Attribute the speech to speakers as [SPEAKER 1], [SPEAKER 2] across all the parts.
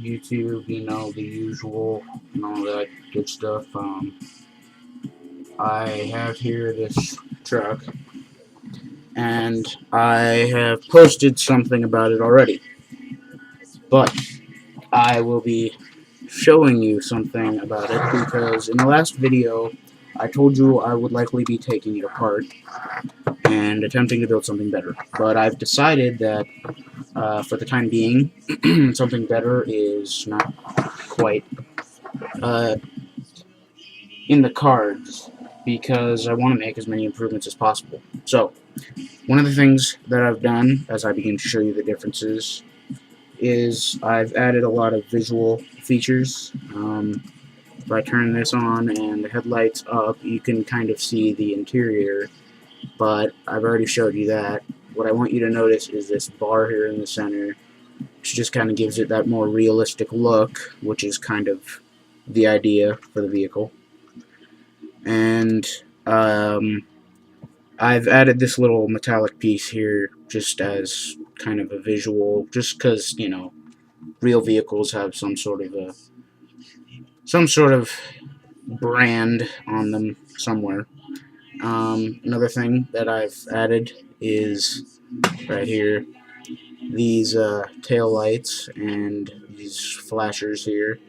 [SPEAKER 1] YouTube, the usual and all that good stuff. I have here this truck, and I have posted something about it already, but I will be showing you something about it because in the last video, I told you I would likely be taking it apart and attempting to build something better. But I've decided that for the time being, something better is not quite uh, in the cards because I want to make as many improvements as possible. So, one of the things that I've done as I begin to show you the differences is I've added a lot of visual features. If I turn this on and the headlights up, you can kind of see the interior, but I've already showed you that. What I want you to notice is this bar here in the center, which just kind of gives it that more realistic look, which is kind of the idea for the vehicle. And I've added this little metallic piece here just as kind of a visual, just because, real vehicles have some sort of brand on them somewhere. Another thing that I've added is right here these tail lights and these flashers here,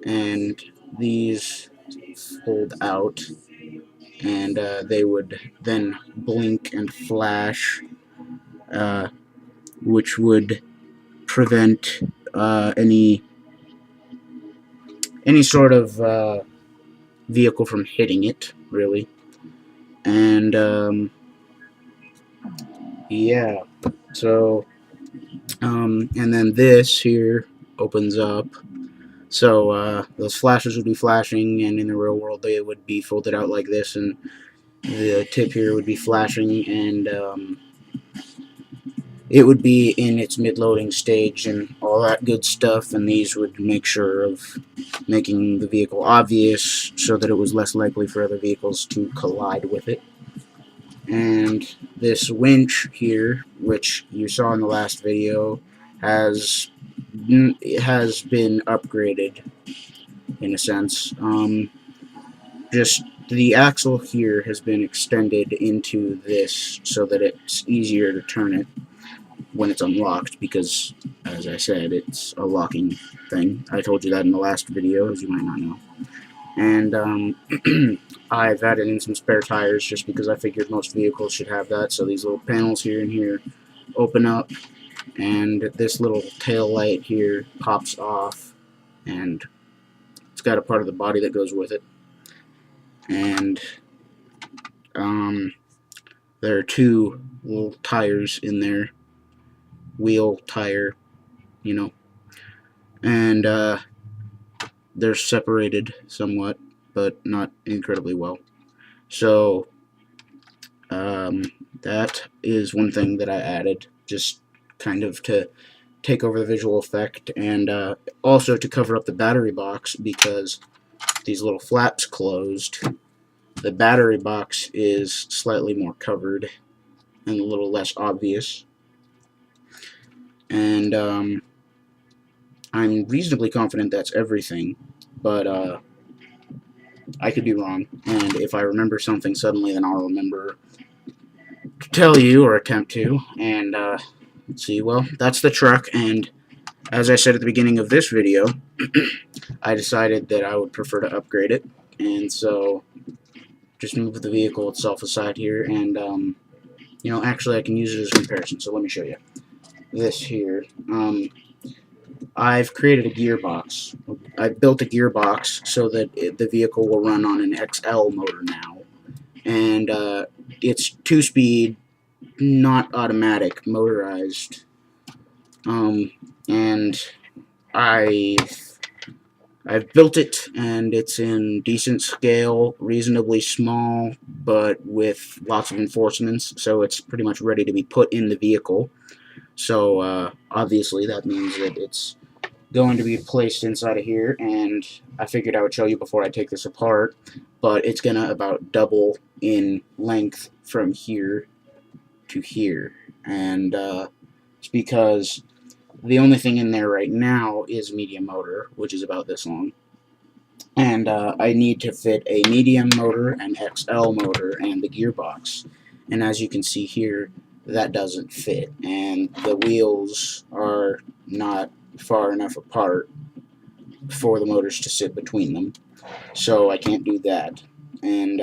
[SPEAKER 1] and these fold out, and they would then blink and flash, which would prevent any sort of vehicle from hitting it, really. And yeah, so and then this here opens up, so those flashes would be flashing, and in the real world they would be folded out like this, and the tip here would be flashing, and it would be in its mid-loading stage and all that good stuff, and these would make sure of making the vehicle obvious so that it was less likely for other vehicles to collide with it. And this winch here, which you saw in the last video, has been upgraded in a sense. Just the axle here has been extended into this so that it's easier to turn it when it's unlocked, because, as I said, it's a locking thing. I told you that in the last video, as you might not know. And I've added in some spare tires just because I figured most vehicles should have that. So these little panels here and here open up, and this little tail light here pops off, and it's got a part of the body that goes with it. And there are two little tires in there, wheel tire, and they're separated somewhat, but not incredibly well. So that is one thing that I added, just kind of to take over the visual effect, and also to cover up the battery box, because these little flaps closed. The battery box is slightly more covered and a little less obvious. And I'm reasonably confident that's everything, but I could be wrong, and if I remember something suddenly, then I'll remember to tell you, or attempt to. And let's see, well, that's the truck, and as I said at the beginning of this video, I decided that I would prefer to upgrade it, and so just move the vehicle itself aside here, and actually I can use it as a comparison, so let me show you. This here, I've created a gearbox. I built a gearbox so that the vehicle will run on an XL motor now, and it's 2-speed, not automatic, motorized. And I've built it, and it's in decent scale, reasonably small, but with lots of enforcements, so it's pretty much ready to be put in the vehicle. So obviously that means that it's going to be placed inside of here, and I figured I would show you before I take this apart, but it's gonna about double in length from here to here, and it's because The only thing in there right now is medium motor, which is about this long. And I need to fit a medium motor, an XL motor, and the gearbox. And as you can see here, that doesn't fit. And the wheels are not far enough apart for the motors to sit between them. So I can't do that. And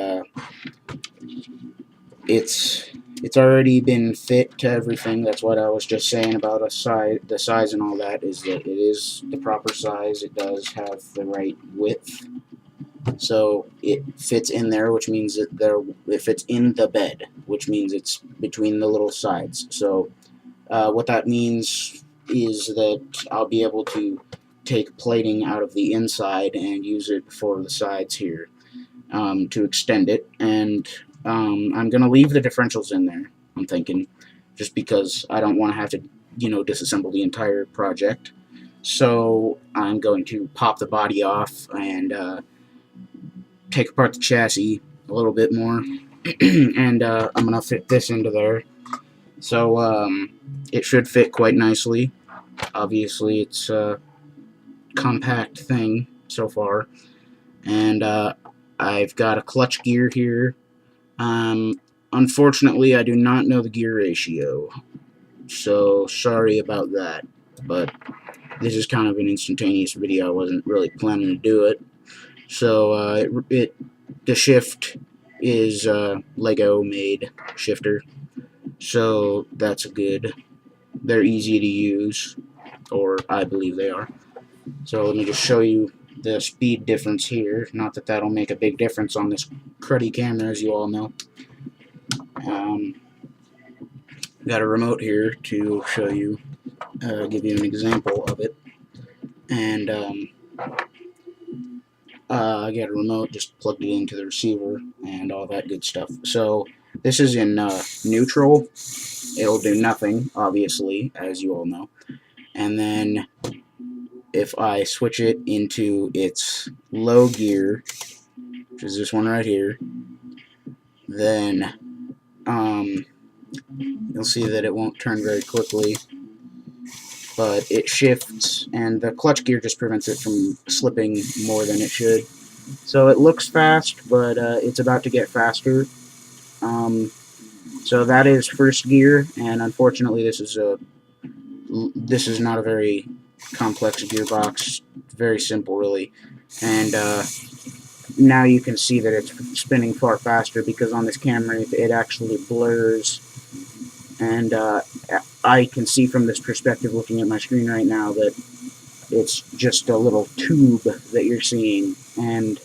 [SPEAKER 1] it's already been fit to everything. That's what I was just saying about the size and all that, is that it is the proper size. It does have the right width, so it fits in there, which means that it fits in the bed, which means it's between the little sides. So what that means is that I'll be able to take plating out of the inside and use it for the sides here, to extend it. And I'm going to leave the differentials in there, I'm thinking, just because I don't want to have to, disassemble the entire project. So I'm going to pop the body off and take apart the chassis a little bit more, and I'm going to fit this into there. So it should fit quite nicely. Obviously, it's a compact thing so far. And I've got a clutch gear here. Unfortunately, I do not know the gear ratio, so sorry about that, but this is kind of an instantaneous video. I wasn't really planning to do it. So the shift is Lego made shifter, so that's good. They're easy to use, or I believe they are. So let me just show you the speed difference here. Not that that'll make a big difference on this cruddy camera, as you all know. Got a remote here to show you, give you an example of it. And I got a remote, just plugged it into the receiver and all that good stuff. So this is in neutral. It'll do nothing, obviously, as you all know. And then if I switch it into its low gear, which is this one right here, then you'll see that it won't turn very quickly, but it shifts, and the clutch gear just prevents it from slipping more than it should. So it looks fast, but it's about to get faster. So that is first gear, and unfortunately this is not a very complex gearbox. Very simple, really. And now you can see that it's spinning far faster, because on this camera it actually blurs. And I can see from this perspective, looking at my screen right now, that it's just a little tube that you're seeing. And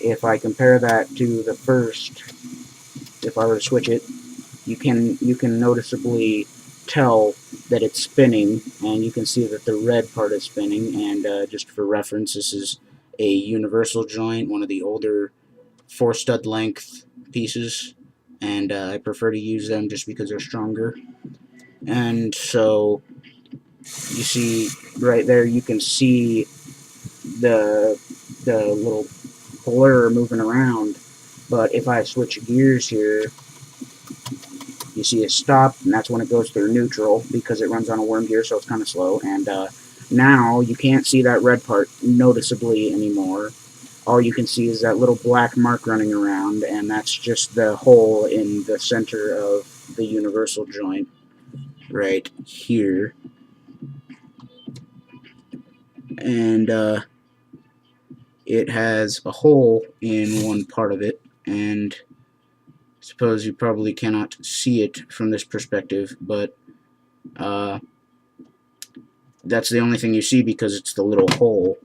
[SPEAKER 1] if I compare that to the first, if I were to switch it, you can noticeably tell that it's spinning, and you can see that the red part is spinning. And just for reference, this is a universal joint, one of the older 4-stud length pieces, and I prefer to use them just because they're stronger. And so you see right there, you can see the little blur moving around. But if I switch gears here, you see it stop, and that's when it goes through neutral, because it runs on a worm gear, so it's kind of slow. And now you can't see that red part noticeably anymore. All you can see is that little black mark running around, and that's just the hole in the center of the universal joint right here. And it has a hole in one part of it, and I suppose you probably cannot see it from this perspective, but that's the only thing you see, because it's the little hole,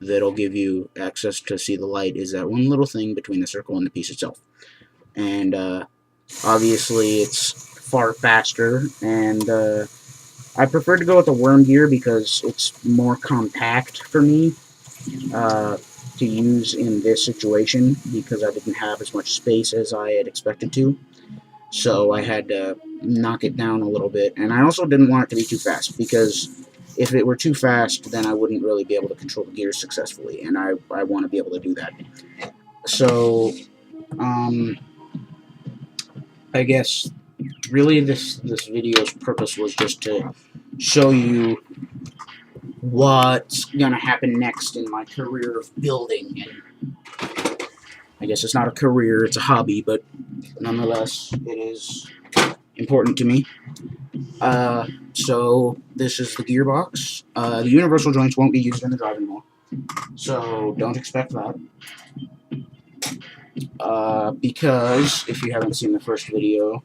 [SPEAKER 1] that'll give you access to see the light, is that one little thing between the circle and the piece itself. And obviously it's far faster, and I prefer to go with the worm gear because it's more compact for me to use in this situation, because I didn't have as much space as I had expected to. So I had to knock it down a little bit, and I also didn't want it to be too fast, because if it were too fast, then I wouldn't really be able to control the gears successfully, and I want to be able to do that. So I guess really this video's purpose was just to show you what's gonna happen next in my career of building. And I guess it's not a career, it's a hobby, but nonetheless, it is important to me. So this is the gearbox. The universal joints won't be used in the driving wheel, so don't expect that. Because if you haven't seen the first video,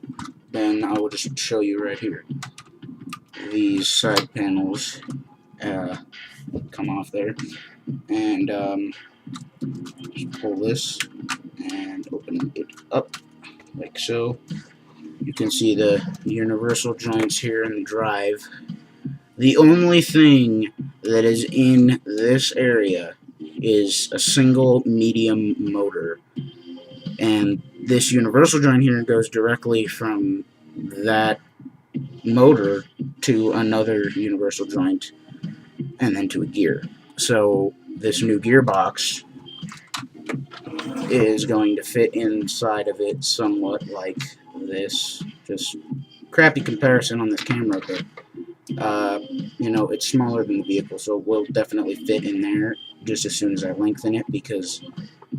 [SPEAKER 1] then I will just show you right here. These side panels come off there, and just pull this and open it up like so. You can see the universal joints here in the drive. The only thing that is in this area is a single medium motor, and this universal joint here goes directly from that motor to another universal joint and then to a gear. So this new gearbox is going to fit inside of it somewhat like this. Just crappy comparison on this camera, but you know, it's smaller than the vehicle, so it will definitely fit in there just as soon as I lengthen it, because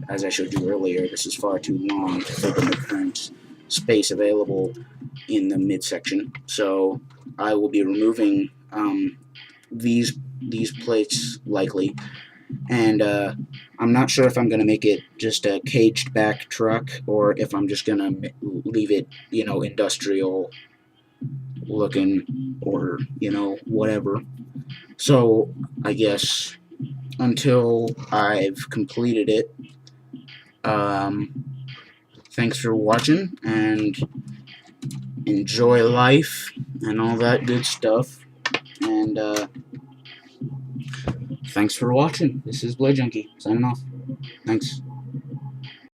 [SPEAKER 1] as I showed you earlier, this is far too long to fit in the current space available in the midsection. So I will be removing these plates likely, and I'm not sure if I'm going to make it just a caged back truck or if I'm just going to leave it, you know, industrial looking, or, you know, whatever. So I guess until I've completed it, thanks for watching, and enjoy life and all that good stuff, and thanks for watching. This is Blade Junkie signing off. Thanks.